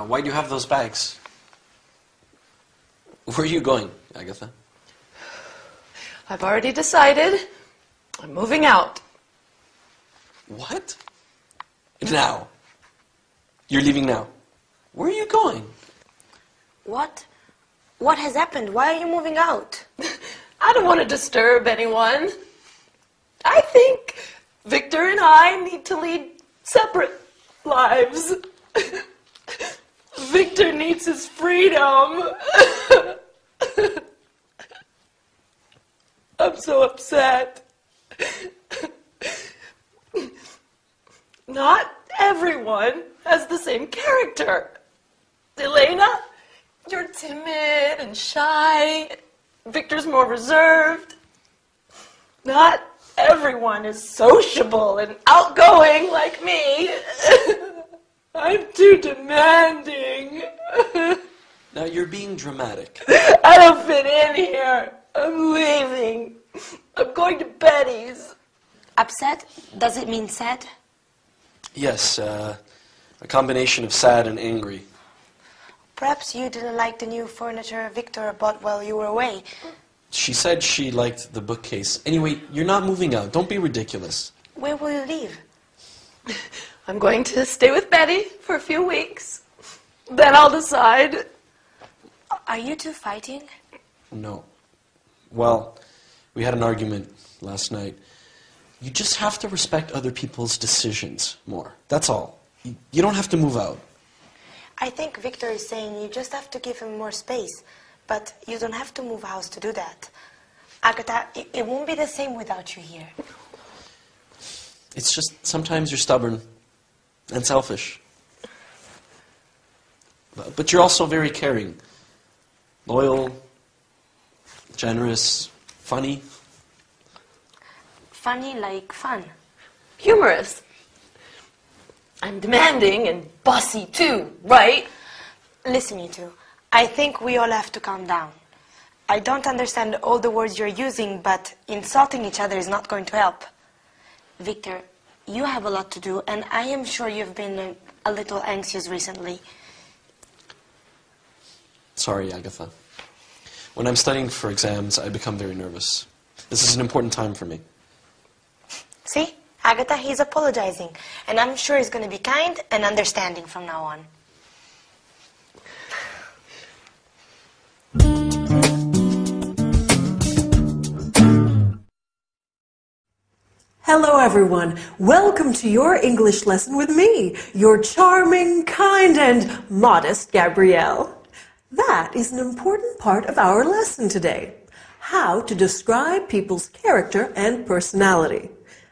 Why do you have those bags? Where are you going, Agatha? I've already decided. I'm moving out. What? Now? You're leaving now? Where are you going? What? What has happened? Why are you moving out? I don't want to disturb anyone. I think Victor and I need to lead separate lives. Victor needs his freedom. I'm so upset. Not everyone has the same character. Elena, you're timid and shy. Victor's more reserved. Not everyone is sociable and outgoing like me. I'm too demanding. Now you're being dramatic. I don't fit in here. I'm leaving. I'm going to Betty's. Upset? Does it mean sad? Yes, a combination of sad and angry. Perhaps you didn't like the new furniture Victor bought while you were away. She said she liked the bookcase. Anyway, you're not moving out. Don't be ridiculous. Where will you leave? I'm going to stay with Betty for a few weeks. Then I'll decide. Are you two fighting? No. Well, we had an argument last night. You just have to respect other people's decisions more. That's all. You don't have to move out. I think Victor is saying you just have to give him more space, but you don't have to move house to do that. Agatha, it won't be the same without you here. It's just sometimes you're stubborn and selfish. But you're also very caring. Loyal, generous, funny. Funny like fun. Humorous. I'm demanding and bossy too, right? Listen, you two. I think we all have to calm down. I don't understand all the words you're using, but insulting each other is not going to help. Victor, you have a lot to do, and I am sure you've been a little anxious recently. Sorry, Agatha. When I'm studying for exams, I become very nervous. This is an important time for me. See? Agatha, he's apologizing, and I'm sure he's going to be kind and understanding from now on. Hello everyone, welcome to your English lesson with me, your charming, kind and modest Gabrielle. That is an important part of our lesson today, how to describe people's character and personality.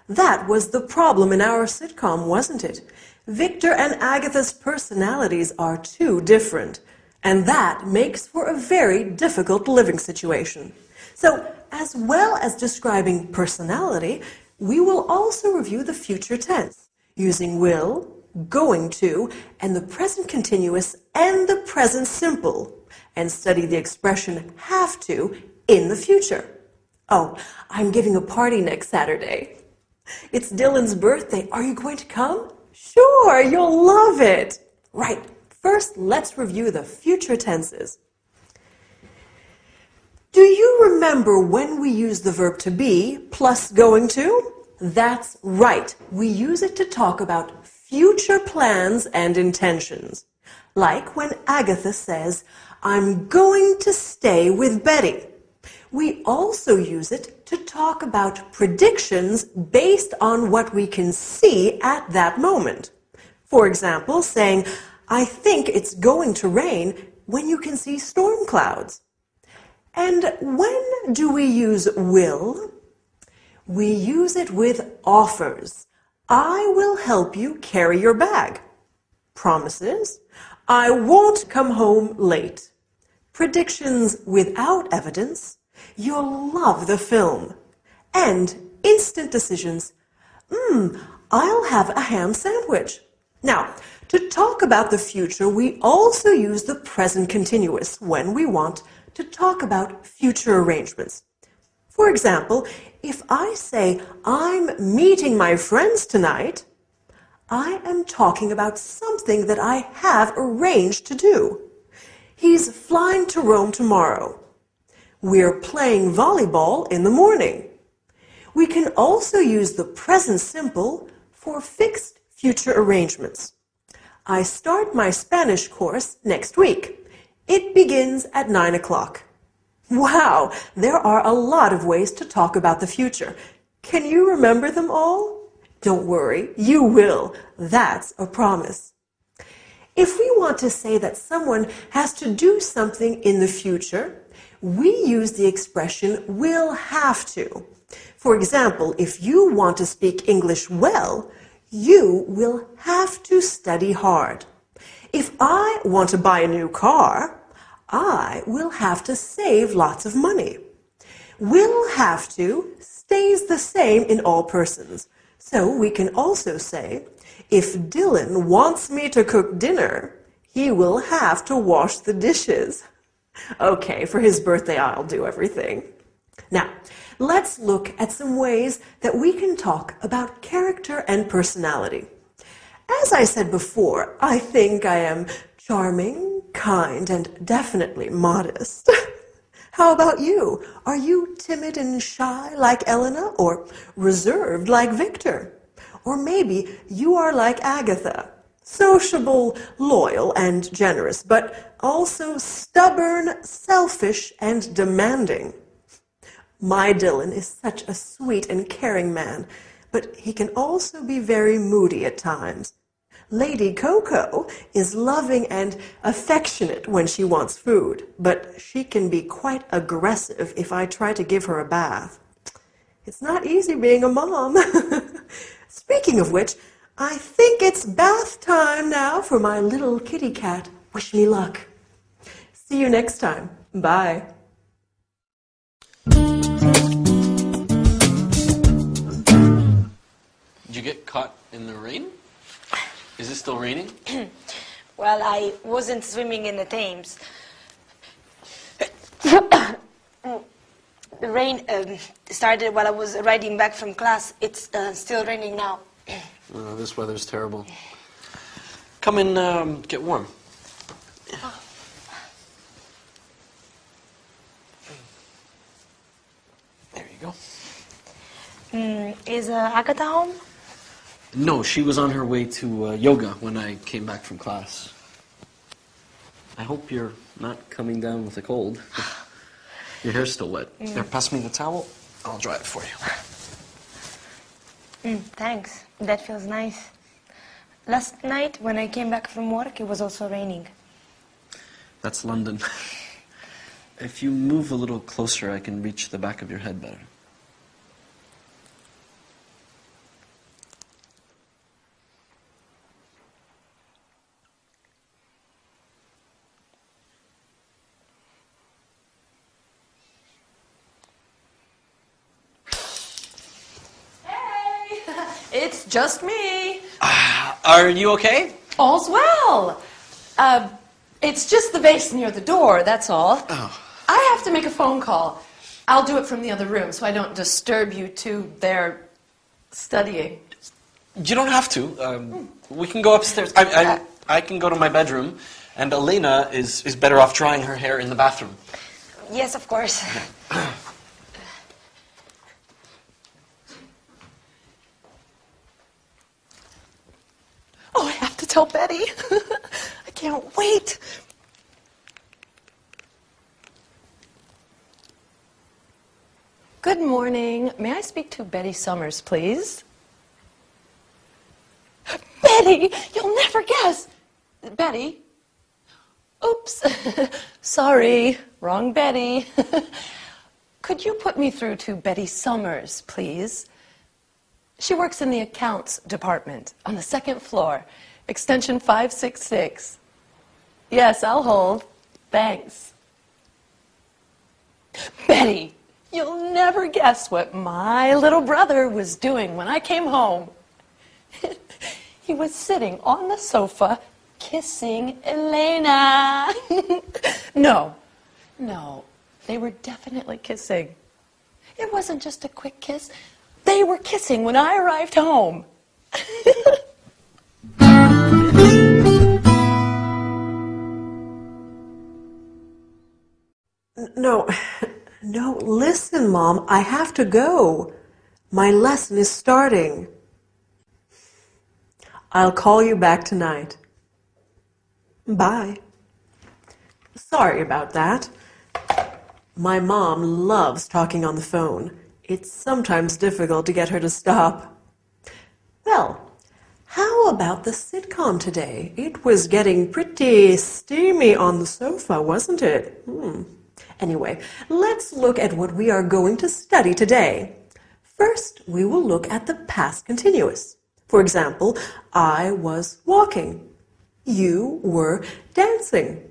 That was the problem in our sitcom, wasn't it? Victor and Agatha's personalities are too different, and that makes for a very difficult living situation. So, as well as describing personality, we will also review the future tense, using will, going to, and the present continuous and the present simple, and study the expression have to in the future. Oh, I'm giving a party next Saturday. It's Dylan's birthday. Are you going to come? Sure, you'll love it. Right, first let's review the future tenses. Do you remember when we use the verb to be plus going to? That's right. We use it to talk about future plans and intentions. Like when Agatha says, I'm going to stay with Betty. We also use it to talk about predictions based on what we can see at that moment. For example, saying, I think it's going to rain when you can see storm clouds. And when do we use will? We use it with offers. I will help you carry your bag. Promises. I won't come home late. Predictions without evidence. You'll love the film. And instant decisions. I'll have a ham sandwich. Now, to talk about the future, we also use the present continuous when we want to talk about future arrangements. For example, if I say, I'm meeting my friends tonight, I am talking about something that I have arranged to do. He's flying to Rome tomorrow. We're playing volleyball in the morning. We can also use the present simple for fixed future arrangements. I start my Spanish course next week. It begins at 9 o'clock. Wow, there are a lot of ways to talk about the future. Can you remember them all? Don't worry, you will. That's a promise. If we want to say that someone has to do something in the future, we use the expression will have to. For example, if you want to speak English well, you will have to study hard. If I want to buy a new car, I will have to save lots of money. Will have to stays the same in all persons. So we can also say, if Dylan wants me to cook dinner, he will have to wash the dishes. Okay, for his birthday, I'll do everything. Now, let's look at some ways that we can talk about character and personality. As I said before, I think I am charming, kind, and definitely modest. How about you? Are you timid and shy like Elena, or reserved like Victor? Or maybe you are like Agatha, sociable, loyal, and generous, but also stubborn, selfish, and demanding. My Dylan is such a sweet and caring man, but he can also be very moody at times. Lady Coco is loving and affectionate when she wants food, but she can be quite aggressive if I try to give her a bath. It's not easy being a mom. Speaking of which, I think it's bath time now for my little kitty cat. Wish me luck. See you next time. Bye. Did you get caught in the rain? Is it still raining? Well, I wasn't swimming in the Thames. The rain started while I was riding back from class. It's still raining now. Oh, this weather's terrible. Come and get warm. There you go. Is Agatha home? No, she was on her way to yoga when I came back from class. I hope you're not coming down with a cold. Your hair's still wet. There, pass me the towel. I'll dry it for you. Thanks. That feels nice. Last night, when I came back from work, it was also raining. That's London. If you move a little closer, I can reach the back of your head better. It's just me. Are you okay? All's well. It's just the vase near the door, that's all. Oh. I have to make a phone call. I'll do it from the other room so I don't disturb you two there studying. You don't have to. We can go upstairs. I can go to my bedroom, and Elena is better off drying her hair in the bathroom. Yes, of course. Oh, I have to tell Betty. I can't wait. Good morning. May I speak to Betty Summers, please? Betty, you'll never guess. Betty? Oops. Sorry, wrong Betty. Could you put me through to Betty Summers, please? She works in the accounts department on the second floor, extension 566. Yes, I'll hold. Thanks. Betty, you'll never guess what my little brother was doing when I came home. He was sitting on the sofa kissing Elena. No, they were definitely kissing. It wasn't just a quick kiss. They were kissing when I arrived home. Oh, listen, Mom, I have to go. My lesson is starting. I'll call you back tonight. Bye. Sorry about that. My mom loves talking on the phone. It's sometimes difficult to get her to stop. Well, how about the sitcom today? It was getting pretty steamy on the sofa, wasn't it? Anyway, let's look at what we are going to study today. First, we will look at the past continuous. For example, I was walking. You were dancing.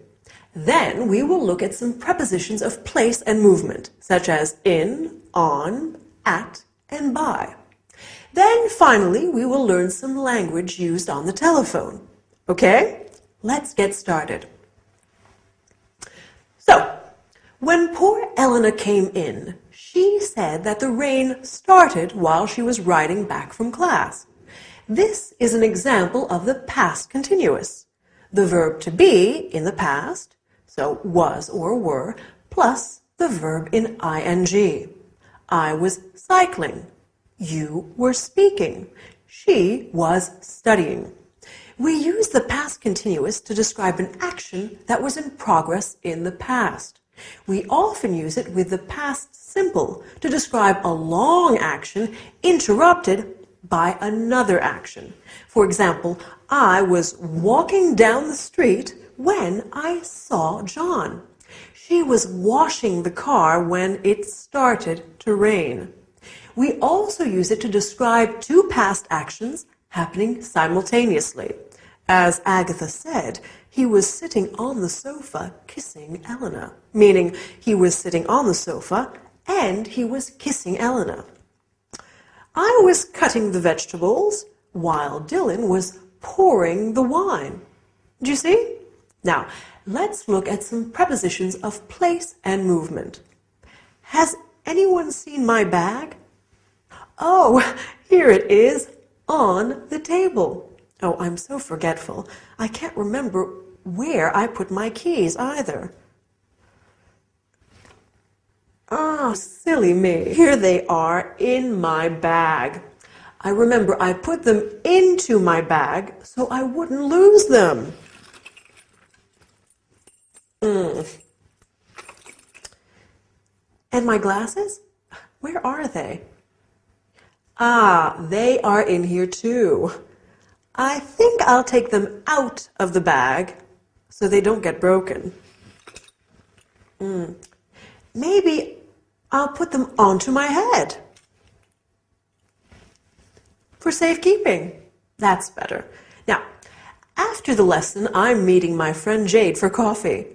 Then we will look at some prepositions of place and movement, such as in, on, at, and by. Then finally, we will learn some language used on the telephone. Okay? Let's get started. So, when poor Elena came in, she said that the rain started while she was riding back from class. This is an example of the past continuous. The verb to be in the past, so was or were, plus the verb in ing. I was cycling. You were speaking. She was studying. We use the past continuous to describe an action that was in progress in the past. We often use it with the past simple to describe a long action interrupted by another action. For example, I was walking down the street when I saw John. She was washing the car when it started to rain. We also use it to describe two past actions happening simultaneously. As Agatha said, he was sitting on the sofa kissing Elena, meaning he was sitting on the sofa and he was kissing Elena. I was cutting the vegetables while Dylan was pouring the wine. Do you see? Now, let's look at some prepositions of place and movement. Has anyone seen my bag? Oh, here it is on the table. Oh, I'm so forgetful. I can't remember where I put my keys either. Ah, silly me. Here they are in my bag. I remember I put them into my bag so I wouldn't lose them. And my glasses? Where are they? Ah, they are in here too. I think I'll take them out of the bag so they don't get broken. Maybe I'll put them onto my head. For safekeeping. That's better. Now, after the lesson, I'm meeting my friend Jade for coffee.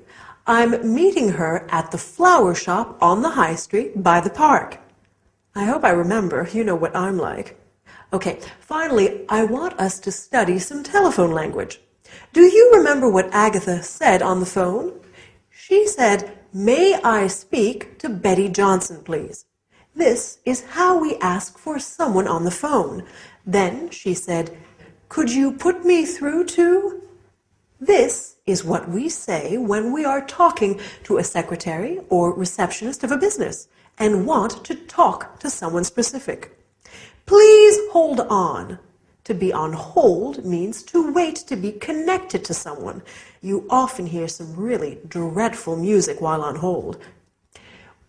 I'm meeting her at the flower shop on the high street by the park. I hope I remember. You know what I'm like. Okay, finally, I want us to study some telephone language. Do you remember what Agatha said on the phone? She said, "May I speak to Betty Johnson, please?" This is how we ask for someone on the phone. Then she said, "Could you put me through to?" This is what we say when we are talking to a secretary or receptionist of a business and want to talk to someone specific. Please hold on. To be on hold means to wait to be connected to someone. You often hear some really dreadful music while on hold.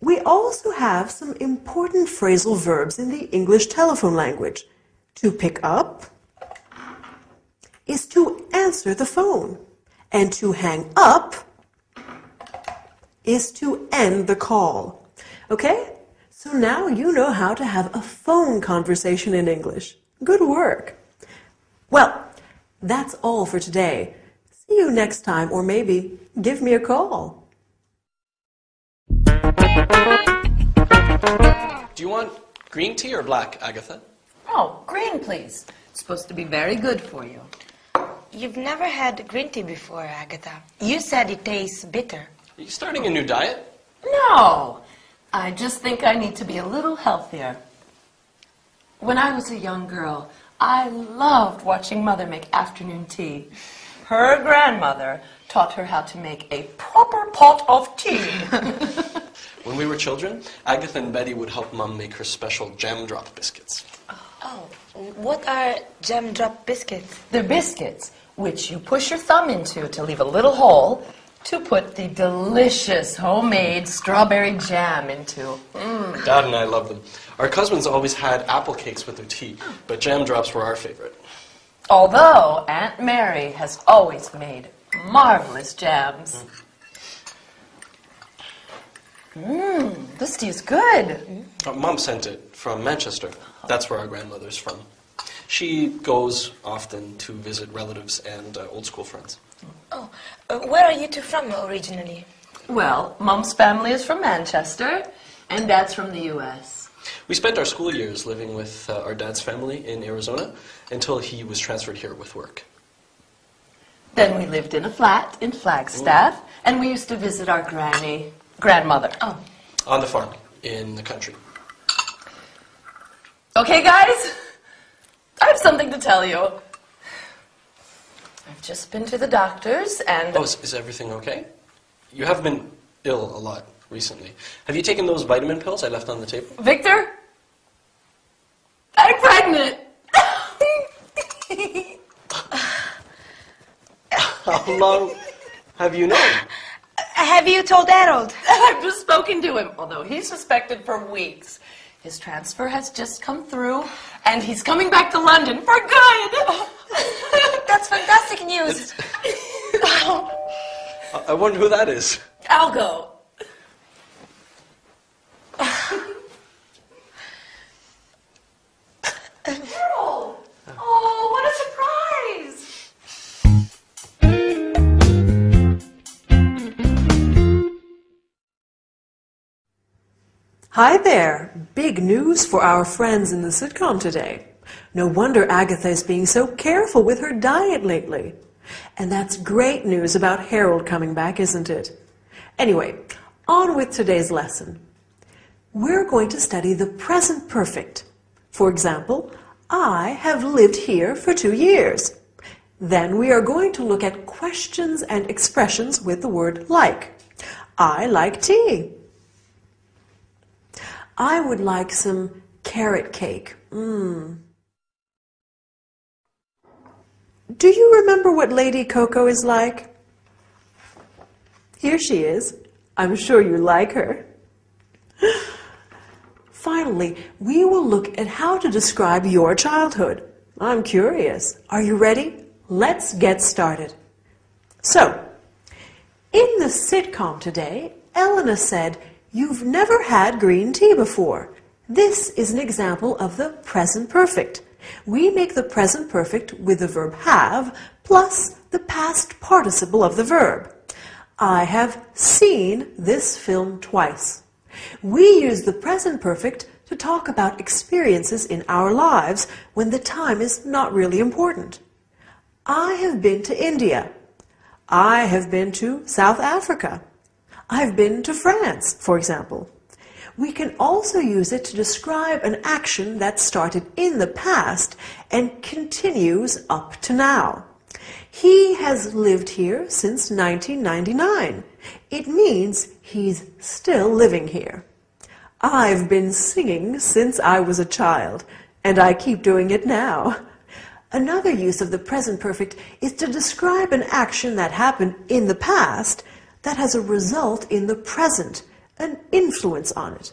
We also have some important phrasal verbs in the English telephone language. To pick up is to answer the phone, and to hang up is to end the call. Okay? So now you know how to have a phone conversation in English. Good work. Well, that's all for today. See you next time, or maybe give me a call. Do you want green tea or black, Agatha? Oh, green, please. It's supposed to be very good for you. You've never had green tea before, Agatha. You said it tastes bitter. Are you starting a new diet? No, I just think I need to be a little healthier. When I was a young girl, I loved watching Mother make afternoon tea. Her grandmother taught her how to make a proper pot of tea. When we were children, Agatha and Betty would help Mom make her special jam drop biscuits. Oh, what are jam drop biscuits? They're biscuits, which you push your thumb into to leave a little hole to put the delicious homemade strawberry jam into. Dad and I love them. Our cousins always had apple cakes with their tea, but jam drops were our favorite. Although Aunt Mary has always made marvelous jams. This tea is good. Mom sent it from Manchester. That's where our grandmother's from. She goes often to visit relatives and old school friends. Oh, where are you two from originally? Well, Mom's family is from Manchester, and Dad's from the U.S. We spent our school years living with our dad's family in Arizona until he was transferred here with work. Then we lived in a flat in Flagstaff, and we used to visit our grandmother. Oh, On the farm, in the country. Okay, guys, I have something to tell you. I've just been to the doctor's, and... Oh, is everything okay? You have been ill a lot recently. Have you taken those vitamin pills I left on the table? Victor, I'm pregnant. How long have you known? have you told Harold? I've just spoken to him, although he's suspected for weeks. His transfer has just come through, and he's coming back to London for good. That's fantastic news. I wonder who that is. I'll go. Harold! Oh, what a surprise! Hi there! Big news for our friends in the sitcom today. No wonder Agatha is being so careful with her diet lately. And that's great news about Harold coming back, isn't it? Anyway, on with today's lesson. We're going to study the present perfect. For example, I have lived here for 2 years. Then we are going to look at questions and expressions with the word like. I like tea. I would like some carrot cake. Do you remember what Lady Coco is like? Here she is. I'm sure you like her. Finally, we will look at how to describe your childhood. I'm curious. Are you ready? Let's get started. So, in the sitcom today, Elena said, "You've never had green tea before." This is an example of the present perfect. We make the present perfect with the verb have plus the past participle of the verb. I have seen this film twice. We use the present perfect to talk about experiences in our lives when the time is not really important. I have been to India. I have been to South Africa. I've been to France, for example. We can also use it to describe an action that started in the past and continues up to now. He has lived here since 1999. It means he's still living here. I've been singing since I was a child, and I keep doing it now. Another use of the present perfect is to describe an action that happened in the past that has a result in the present, an influence on it.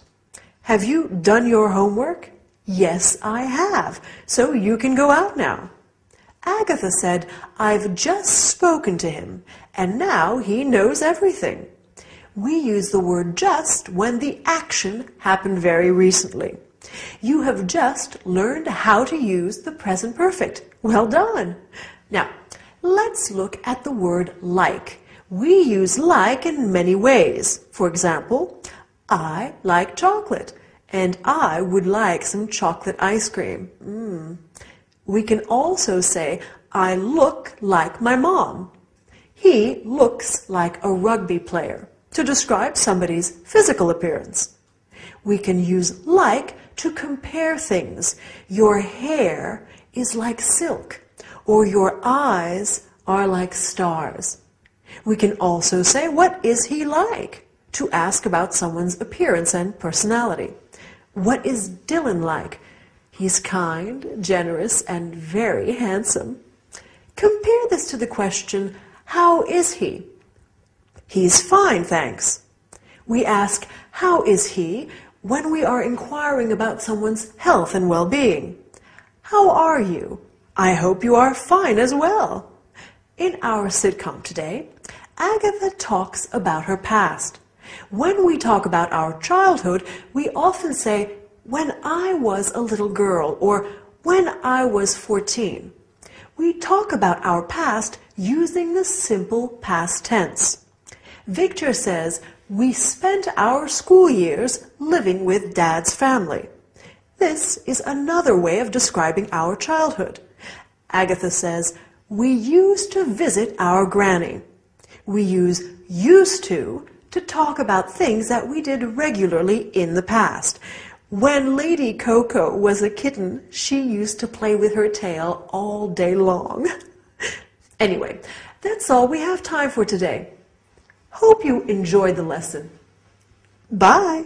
Have you done your homework? Yes, I have. So you can go out now. Agatha said, I've just spoken to him, and now he knows everything. We use the word just when the action happened very recently. You have just learned how to use the present perfect. Well done. Now, let's look at the word like. We use like in many ways. For example, I like chocolate, and I would like some chocolate ice cream. We can also say, I look like my mom. He looks like a rugby player, to describe somebody's physical appearance. We can use like to compare things. Your hair is like silk, or your eyes are like stars. We can also say, what is he like? to ask about someone's appearance and personality. What is Dylan like? He's kind, generous, and very handsome. Compare this to the question, how is he? He's fine, thanks. We ask, how is he, when we are inquiring about someone's health and well-being. How are you? I hope you are fine as well. In our sitcom today, Agatha talks about her past. When we talk about our childhood, we often say, when I was a little girl, or when I was 14. We talk about our past using the simple past tense. Victor says, we spent our school years living with Dad's family. This is another way of describing our childhood. Agatha says, we used to visit our granny. We use used to talk about things that we did regularly in the past. When Lady Coco was a kitten, she used to play with her tail all day long. Anyway, that's all we have time for today. Hope you enjoyed the lesson. Bye!